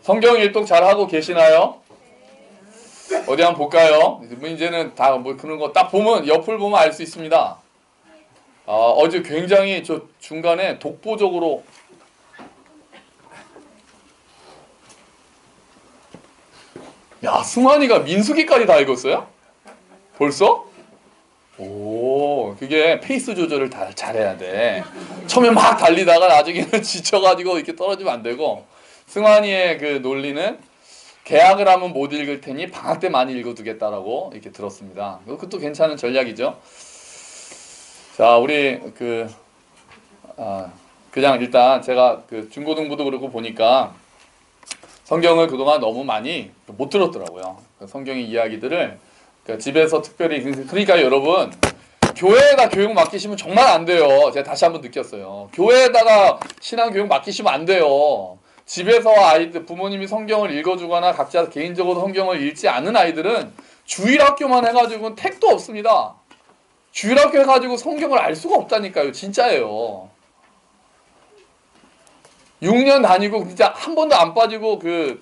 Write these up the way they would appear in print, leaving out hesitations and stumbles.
성경 일독 잘 하고 계시나요? 어디 한번 볼까요? 이제는 다 뭐 그런 거 딱 보면 옆을 보면 알 수 있습니다. 어제 굉장히 저 중간에 독보적으로 승환이가 민수기까지 다 읽었어요? 벌써? 오, 그게 페이스 조절을 다 잘해야 돼. 처음에 막 달리다가 나중에는 지쳐가지고 이렇게 떨어지면 안 되고, 승환이의 그 논리는 개학을 하면 못 읽을 테니 방학 때 많이 읽어두겠다라고 이렇게 들었습니다. 그것도 괜찮은 전략이죠. 자, 우리 그냥 일단 제가 그 중고등부도 그렇고 보니까 성경을 그동안 너무 많이 못 들었더라고요. 성경의 이야기들을 집에서 특별히, 그러니까 여러분 교회에다 교육 맡기시면 정말 안 돼요. 제가 다시 한번 느꼈어요. 교회에다가 신앙 교육 맡기시면 안 돼요. 집에서 아이들, 부모님이 성경을 읽어주거나 각자 개인적으로 성경을 읽지 않은 아이들은 주일학교만 해가지고는 택도 없습니다. 주일학교 해가지고 성경을 알 수가 없다니까요. 진짜예요. 6년 다니고 진짜 한 번도 안 빠지고 그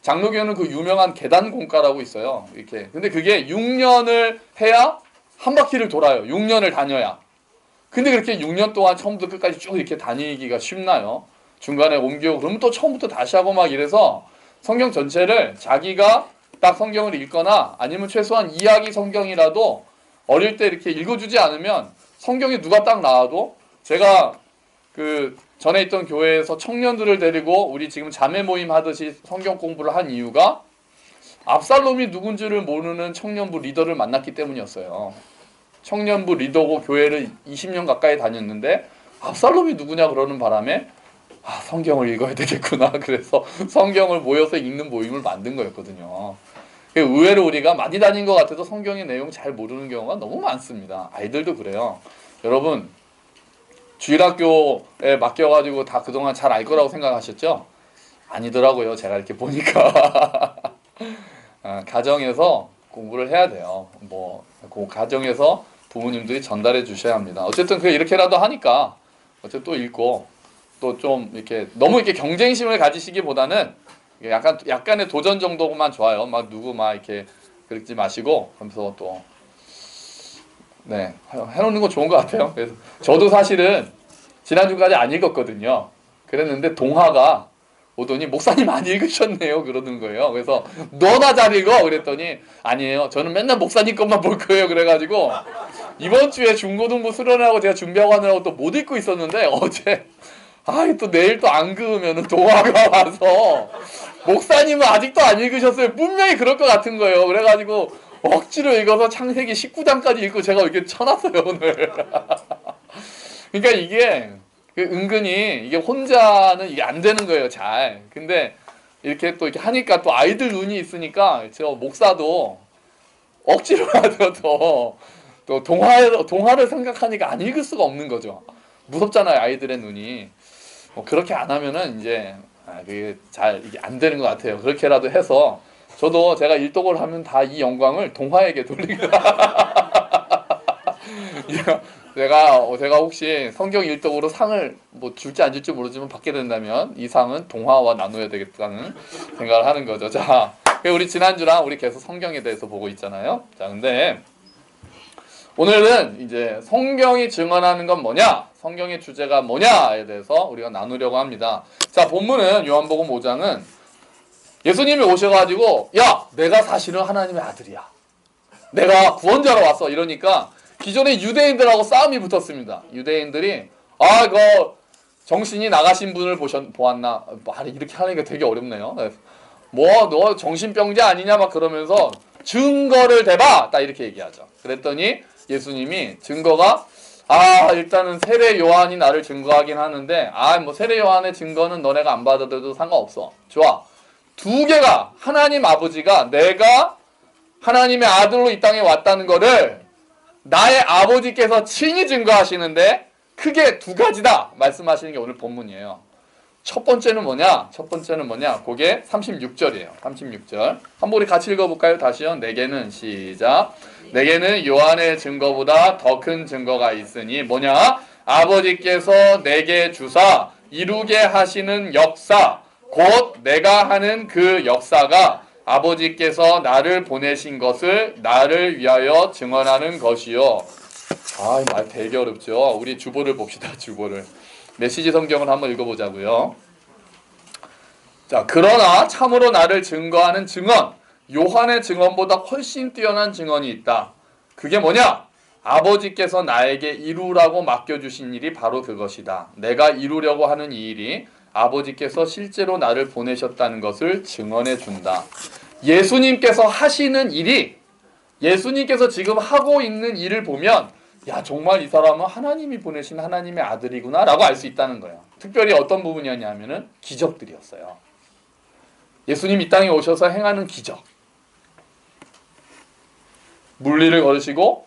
장로교는 그 유명한 계단 공과라고 있어요. 이렇게. 근데 그게 6년을 해야 한 바퀴를 돌아요. 6년을 다녀야. 근데 그렇게 6년 동안 처음부터 끝까지 쭉 이렇게 다니기가 쉽나요? 중간에 옮겨 그러면 또 처음부터 다시 하고 막 이래서 성경 전체를 자기가 딱 성경을 읽거나 아니면 최소한 이야기 성경이라도 어릴 때 이렇게 읽어주지 않으면 성경에 누가 딱 나와도 제가 그 전에 있던 교회에서 청년들을 데리고 우리 지금 자매 모임 하듯이 성경 공부를 한 이유가 압살롬이 누군지를 모르는 청년부 리더를 만났기 때문이었어요. 청년부 리더고 교회를 20년 가까이 다녔는데 압살롬이 누구냐 그러는 바람에 성경을 읽어야 되겠구나. 그래서 성경을 모여서 읽는 모임을 만든 거였거든요. 의외로 우리가 많이 다닌 것 같아도 성경의 내용 잘 모르는 경우가 너무 많습니다. 아이들도 그래요. 여러분 주일학교에 맡겨가지고 다 그동안 잘 알 거라고 생각하셨죠? 아니더라고요. 제가 이렇게 보니까 가정에서 공부를 해야 돼요. 그 가정에서 부모님들이 전달해 주셔야 합니다. 어쨌든 이렇게라도 하니까 어쨌든 또 읽고 또 좀 이렇게 너무 이렇게 경쟁심을 가지시기보다는 약간의 도전 정도만 좋아요. 막 누구 막 이렇게 그러지 마시고 하면서 또 해놓는 거 좋은 것 같아요. 그래서 저도 사실은 지난주까지 안 읽었거든요. 그랬는데 동화가 오더니 목사님 안 읽으셨네요 그러는 거예요. 그래서 너나 잘 읽어 그랬더니 아니에요. 저는 맨날 목사님 것만 볼 거예요. 그래가지고 이번 주에 중고등부 수련하고 제가 준비하고 하느라고 또 못 읽고 있었는데 어제 또 내일 또 안 그으면 동화가 와서 목사님은 아직도 안 읽으셨어요. 분명히 그럴 것 같은 거예요. 그래가지고 억지로 읽어서 창세기 19장까지 읽고 제가 이렇게 쳐놨어요 오늘. 그러니까 이게 은근히 이게 혼자는 이게 안 되는 거예요 잘. 근데 이렇게 또 이렇게 하니까 또 아이들 눈이 있으니까 저 목사도 억지로라도 또 동화를 생각하니까 안 읽을 수가 없는 거죠. 무섭잖아요 아이들의 눈이. 그렇게 안 하면은 이제 그게 잘 이게 안 되는 것 같아요. 그렇게라도 해서 저도 제가 일독을 하면 다 이 영광을 동화에게 돌리겠다. 제가 혹시 성경 일독으로 상을 줄지 안 줄지 모르지만 받게 된다면 이 상은 동화와 나눠야 되겠다는 생각을 하는 거죠. 자, 우리 지난주랑 우리 계속 성경에 대해서 보고 있잖아요. 자, 근데 오늘은 이제 성경이 증언하는 건 뭐냐? 성경의 주제가 뭐냐에 대해서 우리가 나누려고 합니다. 자, 본문은 요한복음 5장은 예수님이 오셔가지고 내가 사실은 하나님의 아들이야. 내가 구원자로 왔어. 이러니까 기존에 유대인들하고 싸움이 붙었습니다. 유대인들이 정신이 나가신 분을 보았나? 말이 이렇게 하니까 되게 어렵네요. 너 정신병자 아니냐? 막 그러면서 증거를 대봐! 딱 이렇게 얘기하죠. 그랬더니 예수님이 증거가 일단은 세례 요한이 나를 증거하긴 하는데 세례 요한의 증거는 너네가 안 받아들여도 상관없어. 좋아. 두 개가 하나님 아버지가 내가 하나님의 아들로 이 땅에 왔다는 거를 나의 아버지께서 친히 증거하시는데 크게 두 가지다 말씀하시는 게 오늘 본문이에요. 첫 번째는 뭐냐? 그게 36절이에요. 36절. 한번 우리 같이 읽어볼까요? 다시요. 내게는 시작. 내게는 요한의 증거보다 더 큰 증거가 있으니 뭐냐? 아버지께서 내게 주사 이루게 하시는 역사 곧 내가 하는 그 역사가 아버지께서 나를 보내신 것을 나를 위하여 증언하는 것이요. 이 말 되게 어렵죠. 우리 주보를 봅시다. 주보를. 메시지 성경을 한번 읽어보자고요. 자, 그러나 참으로 나를 증거하는 증언, 요한의 증언보다 훨씬 뛰어난 증언이 있다. 그게 뭐냐? 아버지께서 나에게 이루라고 맡겨주신 일이 바로 그것이다. 내가 이루려고 하는 이 일이 아버지께서 실제로 나를 보내셨다는 것을 증언해 준다. 예수님께서 하시는 일이, 예수님께서 지금 하고 있는 일을 보면 야, 정말 이 사람은 하나님이 보내신 하나님의 아들이구나 라고 알 수 있다는 거예요. 특별히 어떤 부분이었냐면은 기적들이었어요. 예수님 이 땅에 오셔서 행하는 기적. 물리를 걸으시고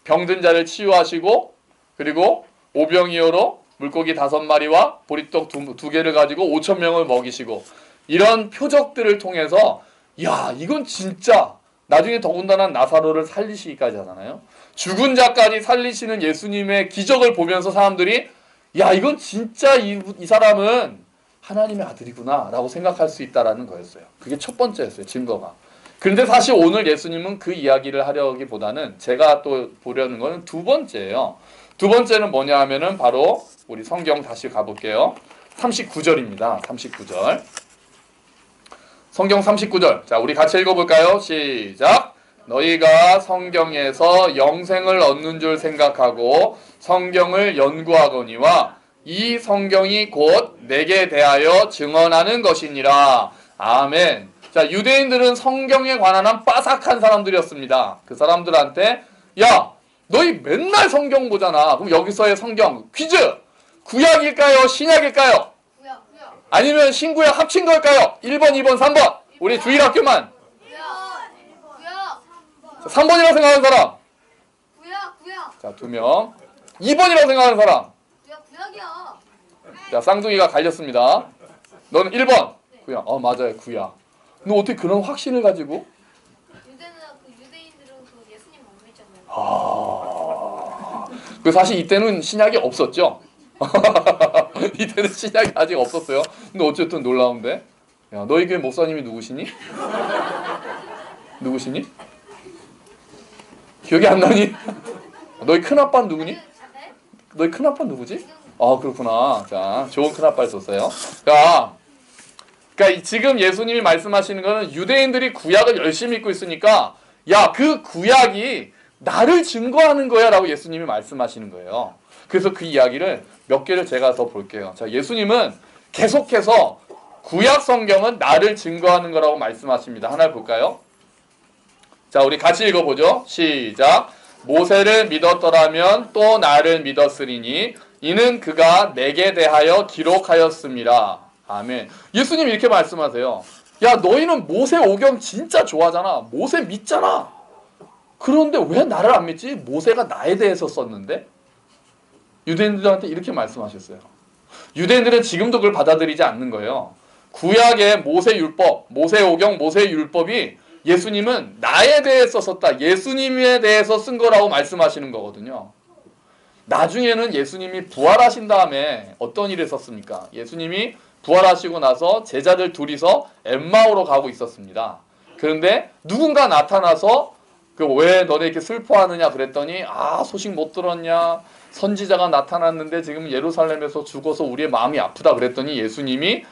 병든 자를 치유하시고, 그리고 오병이어로 물고기 5마리와 보리떡 2개를 가지고 5,000명을 먹이시고, 이런 표적들을 통해서 야, 이건 진짜, 나중에 더군다나 나사로를 살리시기까지 하잖아요. 죽은 자까지 살리시는 예수님의 기적을 보면서 사람들이 야, 이건 진짜 이 사람은 하나님의 아들이구나 라고 생각할 수 있다라는 거였어요. 그게 첫 번째였어요. 증거가. 그런데 사실 오늘 예수님은 그 이야기를 하려기보다는 제가 또 보려는 거는 두 번째예요. 두 번째는 뭐냐 하면은 바로 우리 성경 다시 가볼게요. 39절입니다. 39절. 성경 39절. 자, 우리 같이 읽어볼까요? 시작. 너희가 성경에서 영생을 얻는 줄 생각하고 성경을 연구하거니와 이 성경이 곧 내게 대하여 증언하는 것이니라. 아멘. 자, 유대인들은 성경에 관한 한 빠삭한 사람들이었습니다. 그 사람들한테 야, 너희 맨날 성경 보잖아. 그럼 여기서의 성경 퀴즈. 구약일까요? 신약일까요? 구약. 아니면 신구약 합친 걸까요? 1번, 2번, 3번. 우리 주일학교만. 구약. 3번이라고 생각하는 사람. 구약. 자, 2명. 2번이라고 생각하는 사람. 구약이야. 자, 쌍둥이가 갈렸습니다. 너는 1번. 구약. 맞아요. 구약. 너 어떻게 그런 확신을 가지고? 유대인들은 그 예수님 못 믿잖아요. 그 사실 이때는 신약이 없었죠. 이때는 신약이 아직 없었어요. 근데 어쨌든 놀라운데. 야, 너희 교회 목사님이 누구시니? 누구시니? 기억이 안 나니? 너희 큰아빠는 누구니? 너희 큰아빠 누구지? 그렇구나. 자, 좋은 큰아빠를 썼어요. 그러니까 지금 예수님이 말씀하시는 거는 유대인들이 구약을 열심히 읽고 있으니까 야, 그 구약이 나를 증거하는 거야 라고 예수님이 말씀하시는 거예요. 그래서 그 이야기를 몇 개를 제가 더 볼게요. 자, 예수님은 계속해서 구약 성경은 나를 증거하는 거라고 말씀하십니다. 하나 볼까요? 자, 우리 같이 읽어보죠. 시작. 모세를 믿었더라면 또 나를 믿었으리니 이는 그가 내게 대하여 기록하였음이라. 아멘. 예수님이 이렇게 말씀하세요. 야, 너희는 모세 오경 진짜 좋아하잖아. 모세 믿잖아. 그런데 왜 나를 안 믿지? 모세가 나에 대해서 썼는데? 유대인들한테 이렇게 말씀하셨어요. 유대인들은 지금도 그걸 받아들이지 않는 거예요. 구약의 모세 율법, 모세 오경, 모세 율법이 예수님은 나에 대해서 썼다. 예수님에 대해서 쓴 거라고 말씀하시는 거거든요. 나중에는 예수님이 부활하신 다음에 어떤 일을 썼습니까? 예수님이 부활하시고 나서 제자들 둘이서 엠마오로 가고 있었습니다. 그런데 누군가 나타나서 왜 너네 이렇게 슬퍼하느냐 그랬더니 소식 못 들었냐? 선지자가 나타났는데 지금 예루살렘에서 죽어서 우리의 마음이 아프다 그랬더니 예수님이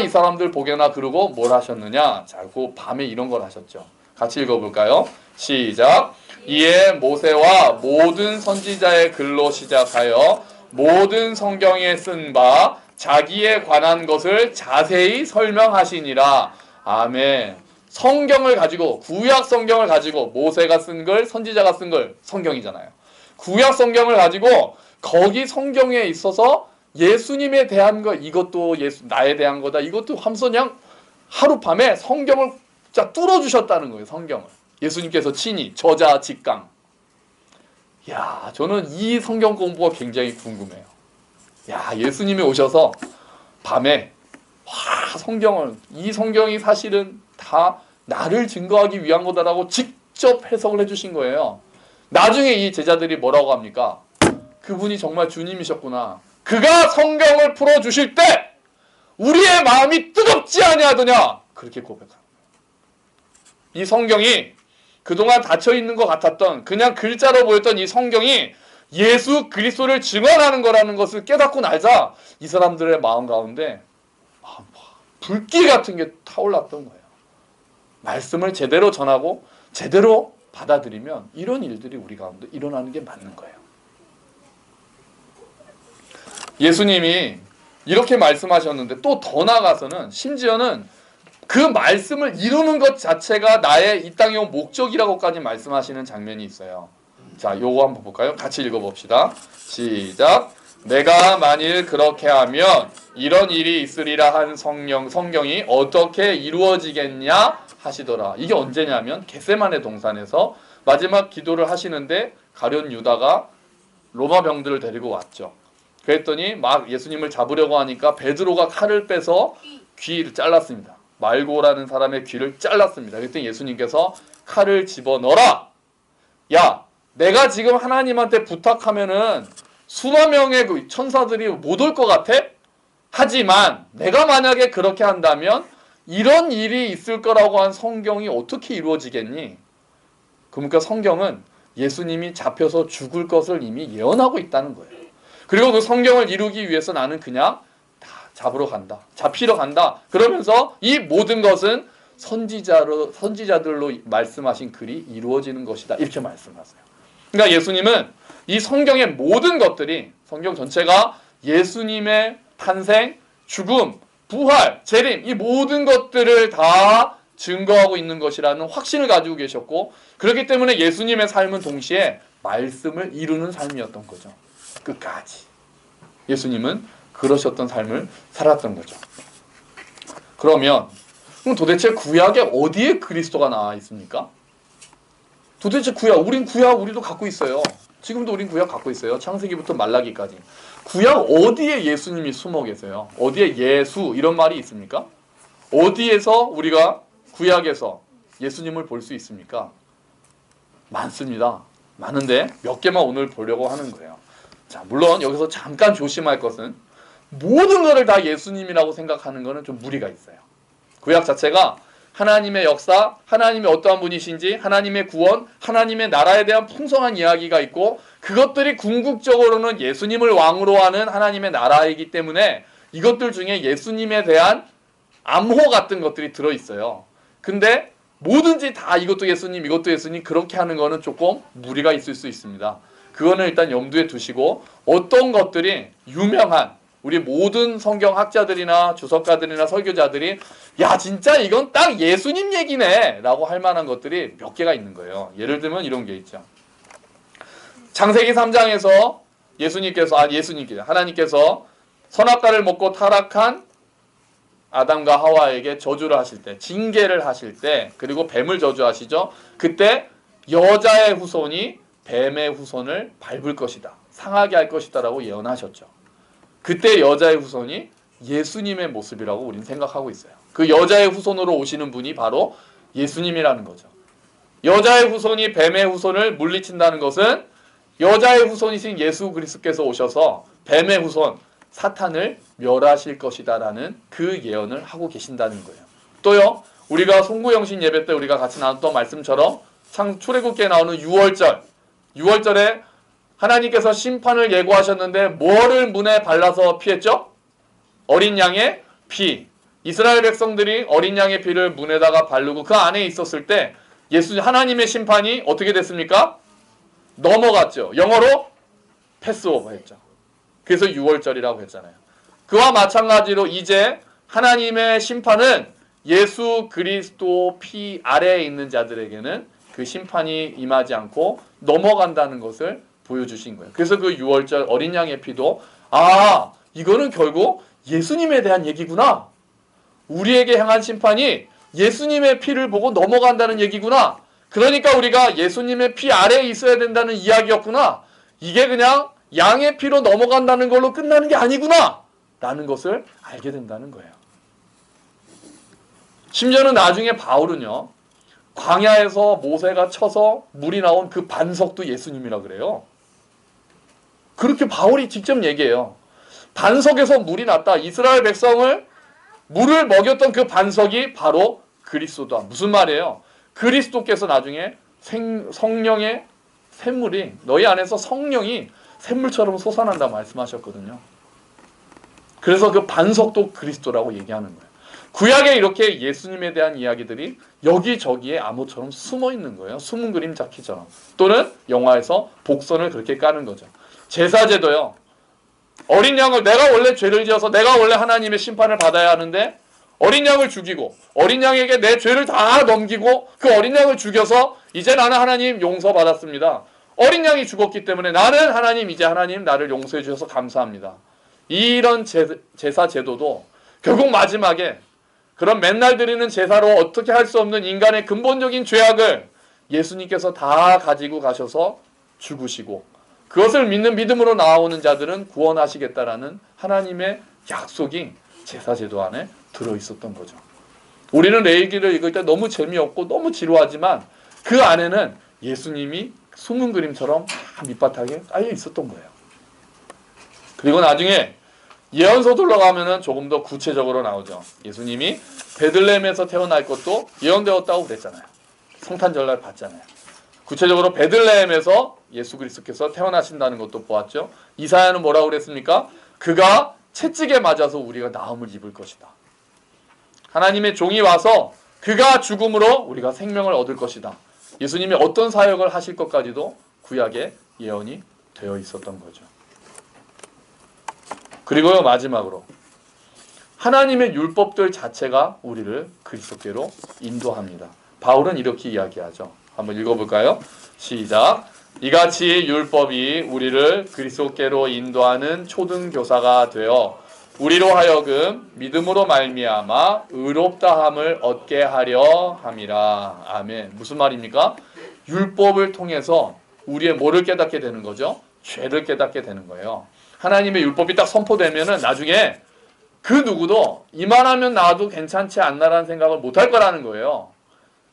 이 사람들 보게나 그러고 뭘 하셨느냐? 자, 그 밤에 이런 걸 하셨죠. 같이 읽어볼까요? 시작. 이에 모세와 모든 선지자의 글로 시작하여 모든 성경에 쓴 바 자기에 관한 것을 자세히 설명하시니라. 아멘. 성경을 가지고, 구약 성경을 가지고, 모세가 쓴 걸, 선지자가 쓴 걸, 성경이잖아요. 구약 성경을 가지고 거기 성경에 있어서 예수님에 대한 거, 이것도 나에 대한 거다, 이것도 하면서 그냥 하룻밤에 성경을 쫙 뚫어주셨다는 거예요. 성경을 예수님께서 친히 저자 직강. 야, 저는 이 성경 공부가 굉장히 궁금해요. 야, 예수님이 오셔서 밤에 성경을, 이 성경이 사실은 다 나를 증거하기 위한 거다라고 직접 해석을 해주신 거예요. 나중에 이 제자들이 뭐라고 합니까? 그분이 정말 주님이셨구나. 그가 성경을 풀어주실 때 우리의 마음이 뜨겁지 아니하더냐 그렇게 고백합니다. 이 성경이 그동안 닫혀있는 것 같았던 그냥 글자로 보였던 이 성경이 예수 그리스도를 증언하는 거라는 것을 깨닫고 나자 이 사람들의 마음 가운데 불길 같은 게 타올랐던 거예요. 말씀을 제대로 전하고 제대로 받아들이면 이런 일들이 우리 가운데 일어나는 게 맞는 거예요. 예수님이 이렇게 말씀하셨는데 또 더 나아가서는 심지어는 그 말씀을 이루는 것 자체가 나의 이 땅에 온 목적이라고까지 말씀하시는 장면이 있어요. 자, 요거 한번 볼까요? 같이 읽어봅시다. 시작. 내가 만일 그렇게 하면 이런 일이 있으리라 한 성경이 어떻게 이루어지겠냐 하시더라. 이게 언제냐면 겟세마네 동산에서 마지막 기도를 하시는데 가룟 유다가 로마 병들을 데리고 왔죠. 그랬더니 막 예수님을 잡으려고 하니까 베드로가 칼을 빼서 귀를 잘랐습니다. 말고라는 사람의 귀를 잘랐습니다. 그랬더니 예수님께서 칼을 집어넣어라. 야, 내가 지금 하나님한테 부탁하면은 수만 명의 그 천사들이 못 올 것 같아? 하지만 내가 만약에 그렇게 한다면 이런 일이 있을 거라고 한 성경이 어떻게 이루어지겠니? 그러니까 성경은 예수님이 잡혀서 죽을 것을 이미 예언하고 있다는 거예요. 그리고 그 성경을 이루기 위해서 나는 그냥 다 잡으러 간다. 잡히러 간다. 그러면서 이 모든 것은 선지자들로 말씀하신 글이 이루어지는 것이다. 이렇게 말씀하세요. 그러니까 예수님은 이 성경의 모든 것들이 성경 전체가 예수님의 탄생, 죽음, 부활, 재림 이 모든 것들을 다 증거하고 있는 것이라는 확신을 가지고 계셨고 그렇기 때문에 예수님의 삶은 동시에 말씀을 이루는 삶이었던 거죠. 끝까지. 예수님은 그러셨던 삶을 살았던 거죠. 그럼 도대체 구약에 어디에 그리스도가 나와 있습니까? 도대체 우린 구약 우리도 갖고 있어요. 지금도 우린 구약 갖고 있어요. 창세기부터 말라기까지. 구약 어디에 예수님이 숨어 계세요? 어디에 예수 이런 말이 있습니까? 어디에서 우리가 구약에서 예수님을 볼 수 있습니까? 많습니다. 많은데 몇 개만 오늘 보려고 하는 거예요. 자, 물론 여기서 잠깐 조심할 것은 모든 것을 다 예수님이라고 생각하는 것은 좀 무리가 있어요. 구약 자체가 하나님의 역사, 하나님의 어떠한 분이신지, 하나님의 구원, 하나님의 나라에 대한 풍성한 이야기가 있고 그것들이 궁극적으로는 예수님을 왕으로 하는 하나님의 나라이기 때문에 이것들 중에 예수님에 대한 암호 같은 것들이 들어있어요. 근데 뭐든지 다 이것도 예수님, 이것도 예수님 그렇게 하는 거는 조금 무리가 있을 수 있습니다. 그거는 일단 염두에 두시고 어떤 것들이 유명한 우리 모든 성경학자들이나 주석가들이나 설교자들이 야 진짜 이건 딱 예수님 얘기네 라고 할 만한 것들이 몇 개가 있는 거예요. 예를 들면 이런 게 있죠. 창세기 3장에서 하나님께서 선악과를 먹고 타락한 아담과 하와에게 저주를 하실 때, 징계를 하실 때, 그리고 뱀을 저주하시죠. 그때 여자의 후손이 뱀의 후손을 밟을 것이다. 상하게 할 것이다 라고 예언하셨죠. 그때 여자의 후손이 예수님의 모습이라고 우리는 생각하고 있어요. 그 여자의 후손으로 오시는 분이 바로 예수님이라는 거죠. 여자의 후손이 뱀의 후손을 물리친다는 것은 여자의 후손이신 예수 그리스도께서 오셔서 뱀의 후손 사탄을 멸하실 것이다라는 그 예언을 하고 계신다는 거예요. 또요, 우리가 송구영신 예배 때 우리가 같이 나눴던 말씀처럼 출애굽기에 나오는 6월절에 하나님께서 심판을 예고하셨는데 뭐를 문에 발라서 피했죠? 어린 양의 피. 이스라엘 백성들이 어린 양의 피를 문에다가 바르고 그 안에 있었을 때 하나님의 심판이 어떻게 됐습니까? 넘어갔죠. 영어로 패스오버 했죠. 그래서 6월절이라고 했잖아요. 그와 마찬가지로 이제 하나님의 심판은 예수 그리스도 피 아래에 있는 자들에게는 그 심판이 임하지 않고 넘어간다는 것을 보여주신 거예요. 그래서 그 6월절 어린 양의 피도 이거는 결국 예수님에 대한 얘기구나. 우리에게 향한 심판이 예수님의 피를 보고 넘어간다는 얘기구나. 그러니까 우리가 예수님의 피 아래에 있어야 된다는 이야기였구나. 이게 그냥 양의 피로 넘어간다는 걸로 끝나는 게 아니구나. 라는 것을 알게 된다는 거예요. 심지어는 나중에 바울은요. 광야에서 모세가 쳐서 물이 나온 그 반석도 예수님이라 그래요. 그렇게 바울이 직접 얘기해요. 반석에서 물이 났다. 이스라엘 백성을 물을 먹였던 그 반석이 바로 그리스도다. 무슨 말이에요? 그리스도께서 나중에 성령의 샘물이 너희 안에서 성령이 샘물처럼 솟아난다 말씀하셨거든요. 그래서 그 반석도 그리스도라고 얘기하는 거예요. 구약에 이렇게 예수님에 대한 이야기들이 여기저기에 암호처럼 숨어 있는 거예요. 숨은 그림 잡기처럼. 또는 영화에서 복선을 그렇게 까는 거죠. 제사제도요. 어린 양을 내가 원래 죄를 지어서 내가 원래 하나님의 심판을 받아야 하는데 어린 양을 죽이고 어린 양에게 내 죄를 다 넘기고 그 어린 양을 죽여서 이제 나는 하나님 용서받았습니다. 어린 양이 죽었기 때문에 나는 하나님 이제 하나님 나를 용서해 주셔서 감사합니다. 이런 제사 제도도 결국 마지막에 그런 맨날 드리는 제사로 어떻게 할 수 없는 인간의 근본적인 죄악을 예수님께서 다 가지고 가셔서 죽으시고 그것을 믿는 믿음으로 나오는 자들은 구원하시겠다라는 하나님의 약속이 제사제도 안에 들어있었던 거죠. 우리는 레위기를 읽을 때 너무 재미없고 너무 지루하지만 그 안에는 예수님이 숨은 그림처럼 밑바닥에 깔려 있었던 거예요. 그리고 나중에 예언서들로 가면은 조금 더 구체적으로 나오죠. 예수님이 베들레헴에서 태어날 것도 예언되었다고 그랬잖아요. 성탄절날 봤잖아요. 구체적으로 베들레헴에서 예수 그리스도께서 태어나신다는 것도 보았죠. 이사야는 뭐라고 그랬습니까? 그가 채찍에 맞아서 우리가 나음을 입을 것이다. 하나님의 종이 와서 그가 죽음으로 우리가 생명을 얻을 것이다. 예수님이 어떤 사역을 하실 것까지도 구약에 예언이 되어 있었던 거죠. 그리고 마지막으로 하나님의 율법들 자체가 우리를 그리스도께로 인도합니다. 바울은 이렇게 이야기하죠. 한번 읽어볼까요? 시작. 이같이 율법이 우리를 그리스도께로 인도하는 초등교사가 되어 우리로 하여금 믿음으로 말미암아 의롭다함을 얻게 하려 함이라. 아멘. 무슨 말입니까? 율법을 통해서 우리의 뭐를 깨닫게 되는 거죠? 죄를 깨닫게 되는 거예요. 하나님의 율법이 딱 선포되면은 나중에 그 누구도 이만하면 나도 괜찮지 않나라는 생각을 못할 거라는 거예요.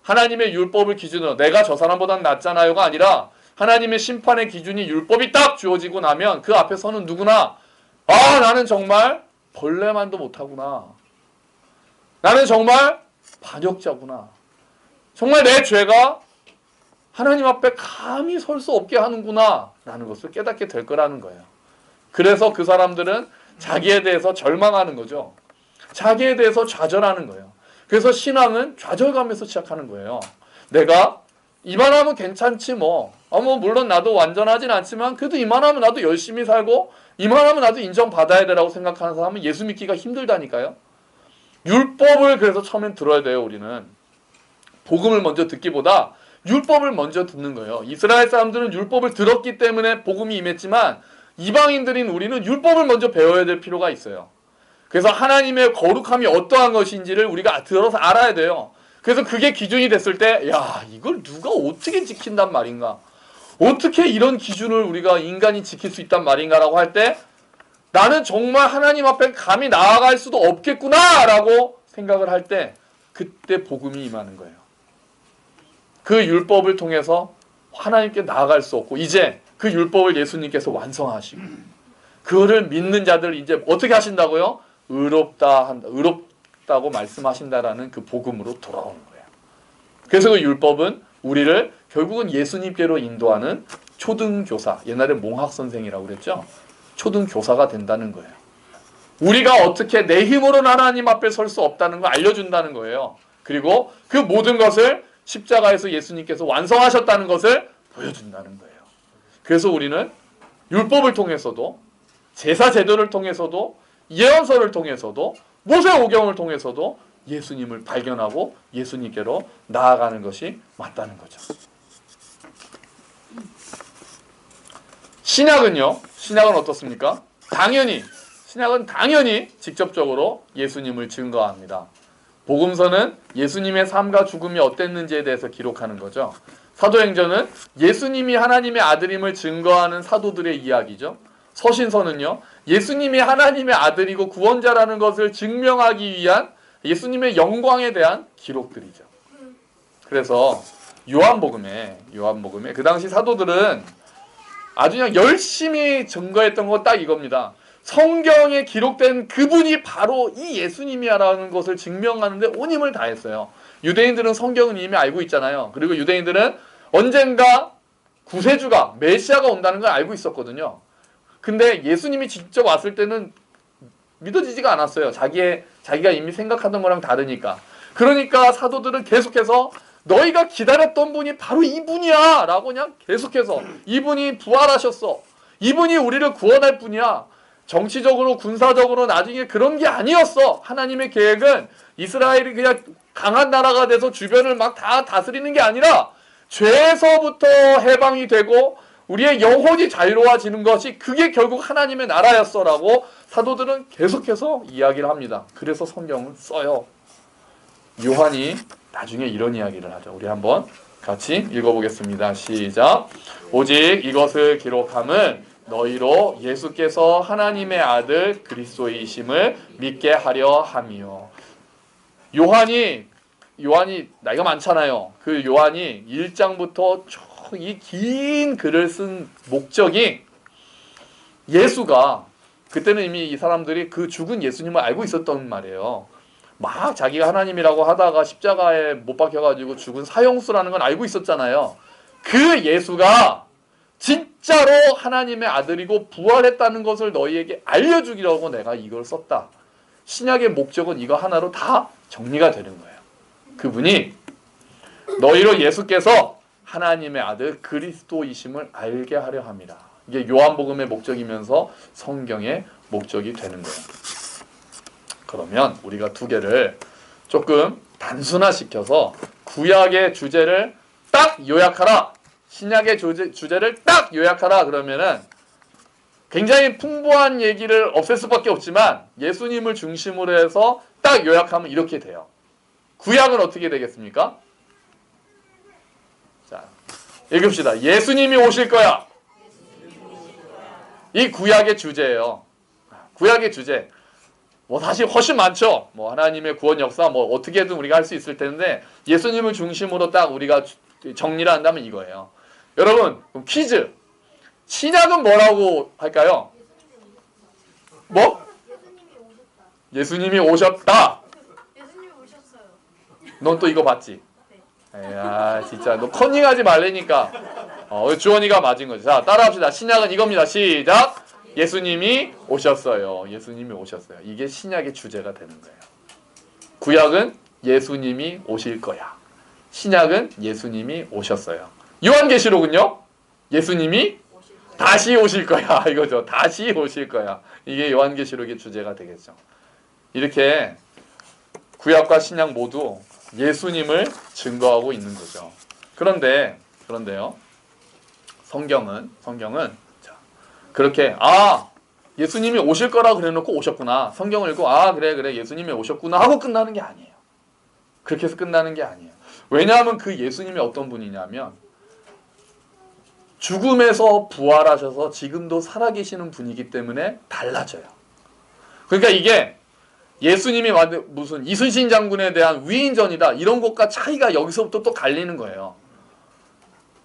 하나님의 율법을 기준으로 내가 저 사람보단 낫잖아요가 아니라 하나님의 심판의 기준이 율법이 딱 주어지고 나면 그 앞에 서는 누구나 아 나는 정말 벌레만도 못하구나. 나는 정말 반역자구나. 정말 내 죄가 하나님 앞에 감히 설 수 없게 하는구나 라는 것을 깨닫게 될 거라는 거예요. 그래서 그 사람들은 자기에 대해서 절망하는 거죠. 자기에 대해서 좌절하는 거예요. 그래서 신앙은 좌절감에서 시작하는 거예요. 내가 이만하면 괜찮지 뭐. 물론 나도 완전하진 않지만 그래도 이만하면 나도 열심히 살고 이만하면 나도 인정받아야 되라고 생각하는 사람은 예수 믿기가 힘들다니까요. 율법을 그래서 처음엔 들어야 돼요. 우리는. 복음을 먼저 듣기보다 율법을 먼저 듣는 거예요. 이스라엘 사람들은 율법을 들었기 때문에 복음이 임했지만 이방인들인 우리는 율법을 먼저 배워야 될 필요가 있어요. 그래서 하나님의 거룩함이 어떠한 것인지를 우리가 들어서 알아야 돼요. 그래서 그게 기준이 됐을 때 야 이걸 누가 어떻게 지킨단 말인가. 어떻게 이런 기준을 우리가 인간이 지킬 수 있단 말인가라고 할 때 나는 정말 하나님 앞에 감히 나아갈 수도 없겠구나 라고 생각을 할 때 그때 복음이 임하는 거예요. 그 율법을 통해서 하나님께 나아갈 수 없고 이제 그 율법을 예수님께서 완성하시고 그거를 믿는 자들 이제 어떻게 하신다고요? 의롭다고 말씀하신다라는 그 복음으로 돌아오는 거예요. 그래서 그 율법은 우리를 결국은 예수님께로 인도하는 초등교사, 옛날에 몽학선생이라고 그랬죠? 초등교사가 된다는 거예요. 우리가 어떻게 내 힘으로는 하나님 앞에 설 수 없다는 걸 알려준다는 거예요. 그리고 그 모든 것을 십자가에서 예수님께서 완성하셨다는 것을 보여준다는 거예요. 그래서 우리는 율법을 통해서도 제사 제도를 통해서도 예언서를 통해서도 모세오경을 통해서도 예수님을 발견하고 예수님께로 나아가는 것이 맞다는 거죠. 신약은요? 신약은 어떻습니까? 신약은 당연히 직접적으로 예수님을 증거합니다. 복음서는 예수님의 삶과 죽음이 어땠는지에 대해서 기록하는 거죠. 사도행전은 예수님이 하나님의 아들임을 증거하는 사도들의 이야기죠. 서신서는요. 예수님이 하나님의 아들이고 구원자라는 것을 증명하기 위한 예수님의 영광에 대한 기록들이죠. 그래서 요한복음에 그 당시 사도들은 아주 그냥 열심히 증거했던 거 딱 이겁니다. 성경에 기록된 그분이 바로 이 예수님이야라는 것을 증명하는데 온 힘을 다했어요. 유대인들은 성경은 이미 알고 있잖아요. 그리고 유대인들은 언젠가 구세주가 메시아가 온다는 걸 알고 있었거든요. 근데 예수님이 직접 왔을 때는 믿어지지가 않았어요. 자기가 이미 생각하던 거랑 다르니까. 그러니까 사도들은 계속해서 너희가 기다렸던 분이 바로 이분이야 라고 그냥 계속해서 이분이 부활하셨어. 이분이 우리를 구원할 분이야. 정치적으로 군사적으로 나중에 그런 게 아니었어. 하나님의 계획은 이스라엘이 그냥 강한 나라가 돼서 주변을 막 다 다스리는 게 아니라 죄에서부터 해방이 되고 우리의 영혼이 자유로워지는 것이 그게 결국 하나님의 나라였어 라고 사도들은 계속해서 이야기를 합니다. 그래서 성경을 써요. 요한이 나중에 이런 이야기를 하죠. 우리 한번 같이 읽어보겠습니다. 시작. 오직 이것을 기록함은 너희로 예수께서 하나님의 아들 그리스도이심을 믿게 하려 함이요. 요한이 나이가 많잖아요. 그 요한이 1장부터 이 긴 글을 쓴 목적이 예수가 그때는 이미 이 사람들이 그 죽은 예수님을 알고 있었던 말이에요. 막 자기가 하나님이라고 하다가 십자가에 못 박혀가지고 죽은 사형수라는 건 알고 있었잖아요. 그 예수가 진짜로 하나님의 아들이고 부활했다는 것을 너희에게 알려주기라고 내가 이걸 썼다. 신약의 목적은 이거 하나로 다 정리가 되는 거예요. 그분이 너희로 예수께서 하나님의 아들 그리스도이심을 알게 하려 함이라. 이게 요한복음의 목적이면서 성경의 목적이 되는 거예요. 그러면 우리가 두 개를 조금 단순화시켜서 구약의 주제를 딱 요약하라. 신약의 주제를 딱 요약하라 그러면은 굉장히 풍부한 얘기를 없앨 수밖에 없지만 예수님을 중심으로 해서 딱 요약하면 이렇게 돼요. 구약은 어떻게 되겠습니까? 자, 읽읍시다. 예수님이 오실 거야. 이 구약의 주제예요. 구약의 주제. 뭐 사실 훨씬 많죠. 뭐 하나님의 구원 역사 뭐 어떻게든 우리가 할 수 있을 텐데 예수님을 중심으로 딱 우리가 정리를 한다면 이거예요. 여러분, 그럼 퀴즈. 신약은 뭐라고 할까요? 뭐? 예수님이 오셨다. 예수님이 오셨어요. 넌 또 이거 봤지? 야, 진짜 너 컨닝하지 말라니까. 주원이가 맞은 거지. 자, 따라합시다. 신약은 이겁니다. 시작. 예수님이 오셨어요. 예수님이 오셨어요. 이게 신약의 주제가 되는 거예요. 구약은 예수님이 오실 거야. 신약은 예수님이 오셨어요. 요한계시록은요? 예수님이 다시 오실 거야. 이거죠. 다시 오실 거야. 이게 요한계시록의 주제가 되겠죠. 이렇게 구약과 신약 모두 예수님을 증거하고 있는 거죠. 그런데요. 성경은 자, 그렇게 예수님이 오실 거라 그래놓고 오셨구나. 성경을 읽고 그래 예수님이 오셨구나 하고 끝나는 게 아니에요. 그렇게 해서 끝나는 게 아니에요. 왜냐하면 그 예수님이 어떤 분이냐면 죽음에서 부활하셔서 지금도 살아계시는 분이기 때문에 달라져요. 그러니까 이게 예수님이 무슨 이순신 장군에 대한 위인전이다 이런 것과 차이가 여기서부터 또 갈리는 거예요.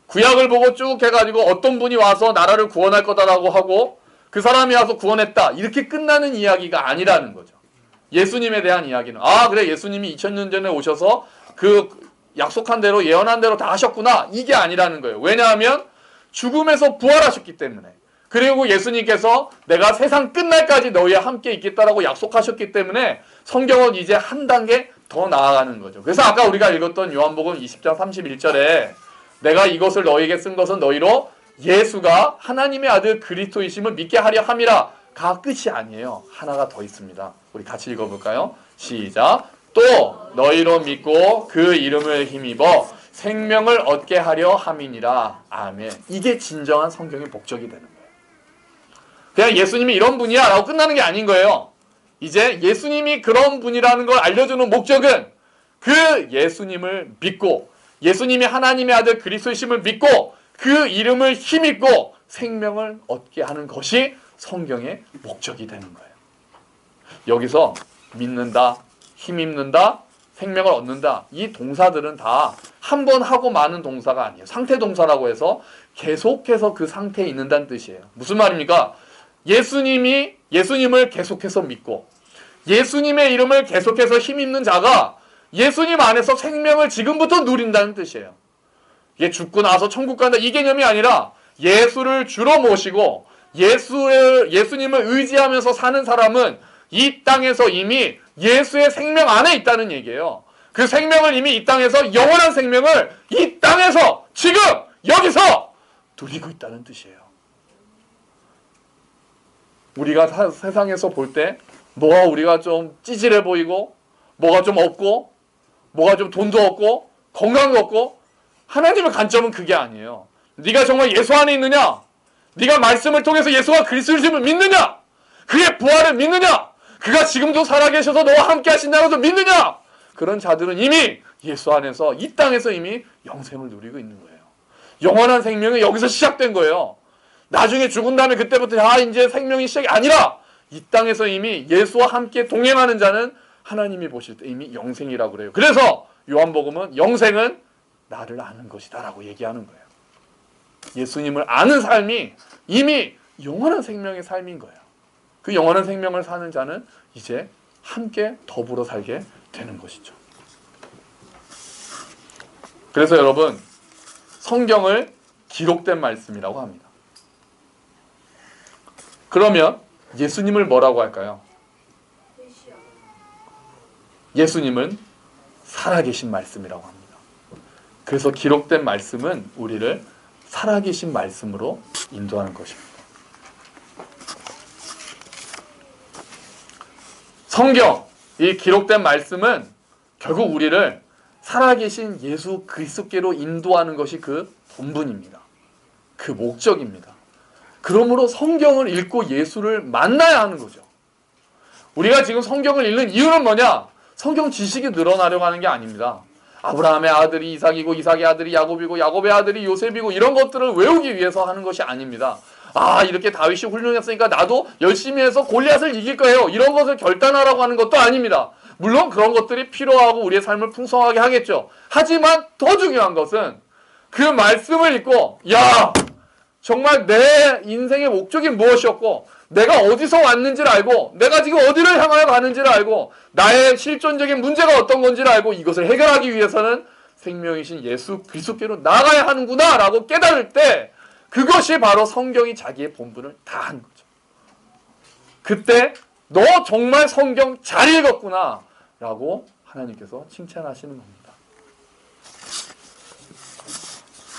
구약을 보고 쭉 해가지고 어떤 분이 와서 나라를 구원할 거다라고 하고 그 사람이 와서 구원했다 이렇게 끝나는 이야기가 아니라는 거죠. 예수님에 대한 이야기는 그래 예수님이 2000년 전에 오셔서 그 약속한 대로 예언한 대로 다 하셨구나 이게 아니라는 거예요. 왜냐하면 죽음에서 부활하셨기 때문에 그리고 예수님께서 내가 세상 끝날까지 너희와 함께 있겠다라고 약속하셨기 때문에 성경은 이제 한 단계 더 나아가는 거죠. 그래서 아까 우리가 읽었던 요한복음 20장 31절에 내가 이것을 너희에게 쓴 것은 너희로 예수가 하나님의 아들 그리스도이심을 믿게 하려 함이라 가 끝이 아니에요. 하나가 더 있습니다. 우리 같이 읽어볼까요? 시작. 또 너희로 믿고 그 이름을 힘입어 생명을 얻게 하려 함이니라. 아멘. 이게 진정한 성경의 목적이 되는 거예요. 그냥 예수님이 이런 분이야 라고 끝나는 게 아닌 거예요. 이제 예수님이 그런 분이라는 걸 알려주는 목적은 그 예수님을 믿고 예수님이 하나님의 아들 그리스도이심을 믿고 그 이름을 힘입고 생명을 얻게 하는 것이 성경의 목적이 되는 거예요. 여기서 믿는다, 힘입는다, 생명을 얻는다 이 동사들은 다 한 번 하고 마는 동사가 아니에요. 상태 동사라고 해서 계속해서 그 상태에 있는다는 뜻이에요. 무슨 말입니까? 예수님을 계속해서 믿고 예수님의 이름을 계속해서 힘입는 자가 예수님 안에서 생명을 지금부터 누린다는 뜻이에요. 이게 죽고 나서 천국 간다 이 개념이 아니라 예수를 주로 모시고 예수님을 의지하면서 사는 사람은 이 땅에서 이미 예수의 생명 안에 있다는 얘기예요. 그 생명을 이미 이 땅에서 영원한 생명을 이 땅에서 지금 여기서 누리고 있다는 뜻이에요. 우리가 세상에서 볼 때 뭐가 우리가 좀 찌질해 보이고 뭐가 좀 없고 뭐가 좀 돈도 없고 건강도 없고 하나님의 관점은 그게 아니에요. 네가 정말 예수 안에 있느냐? 네가 말씀을 통해서 예수가 그리스도를 믿느냐? 그의 부활을 믿느냐? 그가 지금도 살아계셔서 너와 함께 하신다고도 믿느냐? 그런 자들은 이미 예수 안에서 이 땅에서 이미 영생을 누리고 있는 거예요. 영원한 생명이 여기서 시작된 거예요. 나중에 죽은 다음에 그때부터 이제 생명이 시작이 아니라 이 땅에서 이미 예수와 함께 동행하는 자는 하나님이 보실 때 이미 영생이라고 그래요. 그래서 요한복음은 영생은 나를 아는 것이다 라고 얘기하는 거예요. 예수님을 아는 삶이 이미 영원한 생명의 삶인 거예요. 그 영원한 생명을 사는 자는 이제 함께 더불어 살게 되는 것이죠. 그래서 여러분, 성경을 기록된 말씀이라고 합니다. 그러면 예수님을 뭐라고 할까요? 예수님은 살아계신 말씀이라고 합니다. 그래서 기록된 말씀은 우리를 살아계신 말씀으로 인도하는 것입니다. 성경, 이 기록된 말씀은 결국 우리를 살아계신 예수 그리스도께로 인도하는 것이 그 본분입니다. 그 목적입니다. 그러므로 성경을 읽고 예수를 만나야 하는 거죠. 우리가 지금 성경을 읽는 이유는 뭐냐? 성경 지식이 늘어나려고 하는 게 아닙니다. 아브라함의 아들이 이삭이고 이삭의 아들이 야곱이고 야곱의 아들이 요셉이고 이런 것들을 외우기 위해서 하는 것이 아닙니다. 이렇게 다윗이 훌륭했으니까 나도 열심히 해서 골리앗을 이길 거예요. 이런 것을 결단하라고 하는 것도 아닙니다. 물론 그런 것들이 필요하고 우리의 삶을 풍성하게 하겠죠. 하지만 더 중요한 것은 그 말씀을 읽고 정말 내 인생의 목적이 무엇이었고 내가 어디서 왔는지를 알고 내가 지금 어디를 향하여 가는지를 알고 나의 실존적인 문제가 어떤 건지를 알고 이것을 해결하기 위해서는 생명이신 예수 그리스도께로 나아가야 하는구나 라고 깨달을 때 그것이 바로 성경이 자기의 본분을 다한 거죠. 그때 너 정말 성경 잘 읽었구나 라고 하나님께서 칭찬하시는 겁니다.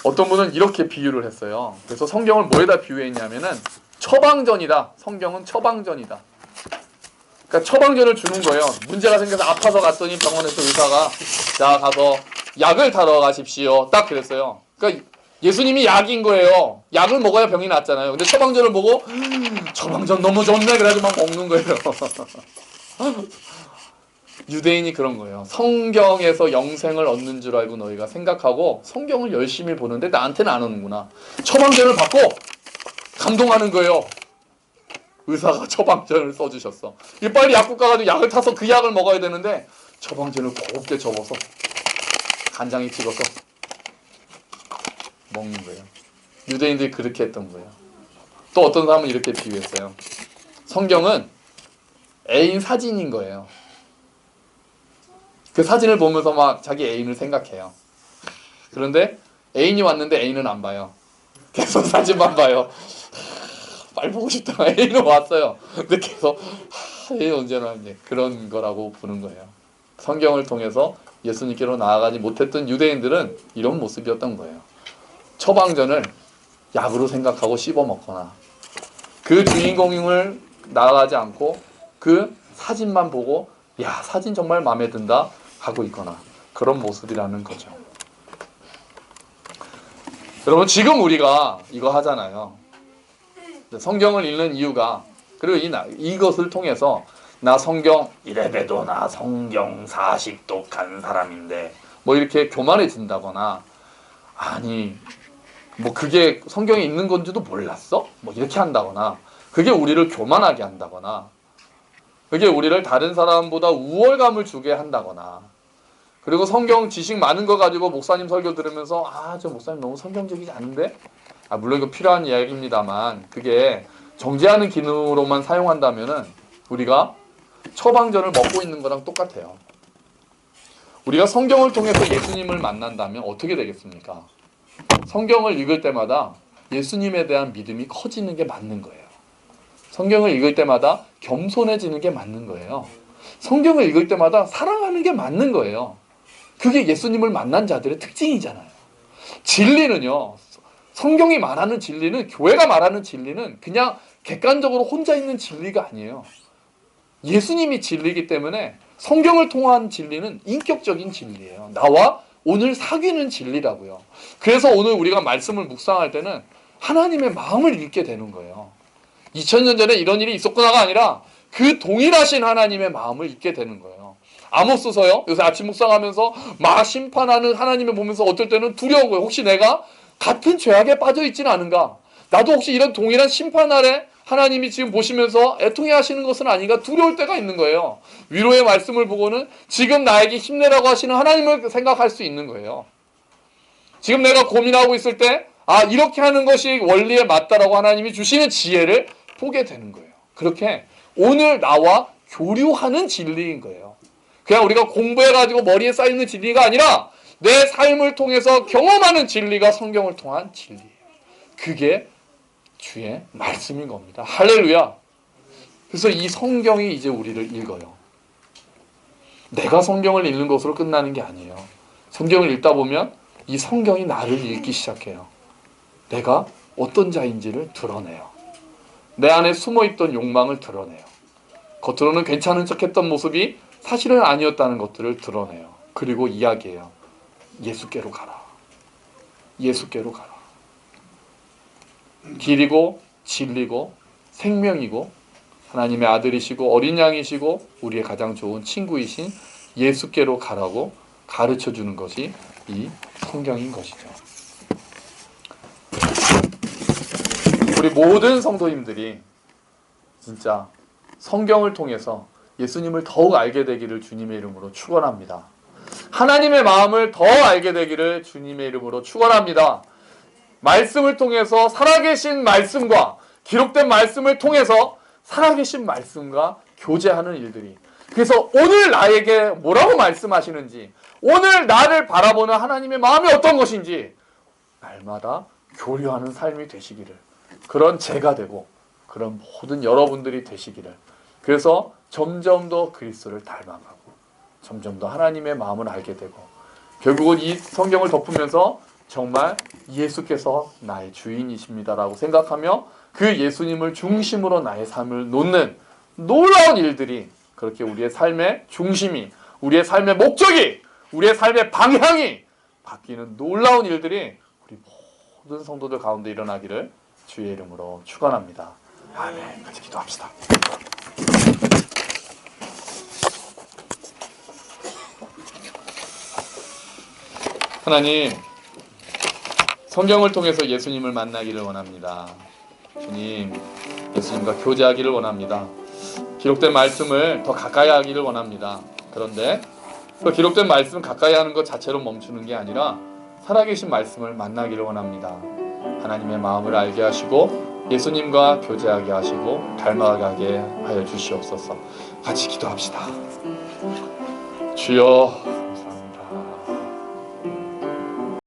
어떤 분은 이렇게 비유를 했어요. 그래서 성경을 뭐에다 비유했냐면은 처방전이다. 성경은 처방전이다. 그러니까 처방전을 주는 거예요. 문제가 생겨서 아파서 갔더니 병원에서 의사가 자 가서 약을 타러 가십시오. 딱 그랬어요. 그러니까 예수님이 약인 거예요. 약을 먹어야 병이 낫잖아요. 근데 처방전을 보고 처방전 너무 좋네 그래가지고 막 먹는 거예요. 유대인이 그런 거예요. 성경에서 영생을 얻는 줄 알고 너희가 생각하고 성경을 열심히 보는데 나한테는 안 오는구나. 처방전을 받고 감동하는 거예요. 의사가 처방전을 써주셨어. 빨리 약국 가가지고 약을 타서 그 약을 먹어야 되는데 처방전을 곱게 접어서 간장에 찍어서 먹는 거예요. 유대인들이 그렇게 했던 거예요. 또 어떤 사람은 이렇게 비유했어요. 성경은 애인 사진인 거예요. 그 사진을 보면서 막 자기 애인을 생각해요. 그런데 애인이 왔는데 애인은 안 봐요. 계속 사진만 봐요. 빨리 보고 싶다. 애인은 왔어요. 근데 계속 애인 언제 나왔니? 그런 거라고 보는 거예요. 성경을 통해서 예수님께로 나아가지 못했던 유대인들은 이런 모습이었던 거예요. 처방전을 약으로 생각하고 씹어 먹거나 그 주인공을 나아가지 않고 그 사진만 보고 야 사진 정말 마음에 든다 하고 있거나 그런 모습이라는 거죠. 여러분 지금 우리가 이거 하잖아요. 성경을 읽는 이유가 그리고 이것을 통해서 나 성경 이래봬도 나 성경 40도 간 사람인데 뭐 이렇게 교만해진다거나 아니 뭐 그게 성경에 있는 건지도 몰랐어? 뭐 이렇게 한다거나 그게 우리를 교만하게 한다거나 그게 우리를 다른 사람보다 우월감을 주게 한다거나 그리고 성경 지식 많은 거 가지고 목사님 설교 들으면서 저 목사님 너무 성경적이지 않은데? 물론 이거 필요한 이야기입니다만 그게 정죄하는 기능으로만 사용한다면은 우리가 처방전을 먹고 있는 거랑 똑같아요. 우리가 성경을 통해서 예수님을 만난다면 어떻게 되겠습니까? 성경을 읽을 때마다 예수님에 대한 믿음이 커지는 게 맞는 거예요. 성경을 읽을 때마다 겸손해지는 게 맞는 거예요. 성경을 읽을 때마다 사랑하는 게 맞는 거예요. 그게 예수님을 만난 자들의 특징이잖아요. 진리는요, 성경이 말하는 진리는, 교회가 말하는 진리는 그냥 객관적으로 혼자 있는 진리가 아니에요. 예수님이 진리이기 때문에 성경을 통한 진리는 인격적인 진리예요. 나와 오늘 사귀는 진리라고요. 그래서 오늘 우리가 말씀을 묵상할 때는 하나님의 마음을 읽게 되는 거예요. 2000년 전에 이런 일이 있었구나가 아니라 그 동일하신 하나님의 마음을 읽게 되는 거예요. 아모스서요. 요새 아침 묵상하면서 막 심판하는 하나님을 보면서 어떨 때는 두려운 거예요. 혹시 내가 같은 죄악에 빠져 있지는 않은가? 나도 혹시 이런 동일한 심판 아래 하나님이 지금 보시면서 애통해 하시는 것은 아닌가 두려울 때가 있는 거예요. 위로의 말씀을 보고는 지금 나에게 힘내라고 하시는 하나님을 생각할 수 있는 거예요. 지금 내가 고민하고 있을 때 이렇게 하는 것이 원리에 맞다라고 하나님이 주시는 지혜를 보게 되는 거예요. 그렇게 오늘 나와 교류하는 진리인 거예요. 그냥 우리가 공부해가지고 머리에 쌓이는 진리가 아니라 내 삶을 통해서 경험하는 진리가 성경을 통한 진리예요. 그게 주의 말씀인 겁니다. 할렐루야. 그래서 이 성경이 이제 우리를 읽어요. 내가 성경을 읽는 것으로 끝나는 게 아니에요. 성경을 읽다 보면 이 성경이 나를 읽기 시작해요. 내가 어떤 자인지를 드러내요. 내 안에 숨어있던 욕망을 드러내요. 겉으로는 괜찮은 척했던 모습이 사실은 아니었다는 것들을 드러내요. 그리고 이야기해요. 예수께로 가라. 예수께로 가라. 길이고 진리고 생명이고 하나님의 아들이시고 어린 양이시고 우리의 가장 좋은 친구이신 예수께로 가라고 가르쳐주는 것이 이 성경인 것이죠. 우리 모든 성도님들이 진짜 성경을 통해서 예수님을 더욱 알게 되기를 주님의 이름으로 축원합니다. 하나님의 마음을 더 알게 되기를 주님의 이름으로 축원합니다. 말씀을 통해서 살아계신 말씀과 기록된 말씀을 통해서 살아계신 말씀과 교제하는 일들이, 그래서 오늘 나에게 뭐라고 말씀하시는지, 오늘 나를 바라보는 하나님의 마음이 어떤 것인지 날마다 교류하는 삶이 되시기를, 그런 제가 되고 그런 모든 여러분들이 되시기를, 그래서 점점 더 그리스도를 닮아가고 점점 더 하나님의 마음을 알게 되고 결국은 이 성경을 덮으면서 정말 예수께서 나의 주인이십니다라고 생각하며 그 예수님을 중심으로 나의 삶을 놓는 놀라운 일들이, 그렇게 우리의 삶의 중심이, 우리의 삶의 목적이, 우리의 삶의 방향이 바뀌는 놀라운 일들이 우리 모든 성도들 가운데 일어나기를 주의 이름으로 축원합니다. 아멘. 같이 기도합시다. 하나님, 성경을 통해서 예수님을 만나기를 원합니다. 주님, 예수님과 교제하기를 원합니다. 기록된 말씀을 더 가까이 하기를 원합니다. 그런데 그 기록된 말씀 가까이 하는 것 자체로 멈추는 게 아니라 살아계신 말씀을 만나기를 원합니다. 하나님의 마음을 알게 하시고 예수님과 교제하게 하시고 닮아가게 하여 주시옵소서. 같이 기도합시다. 주여,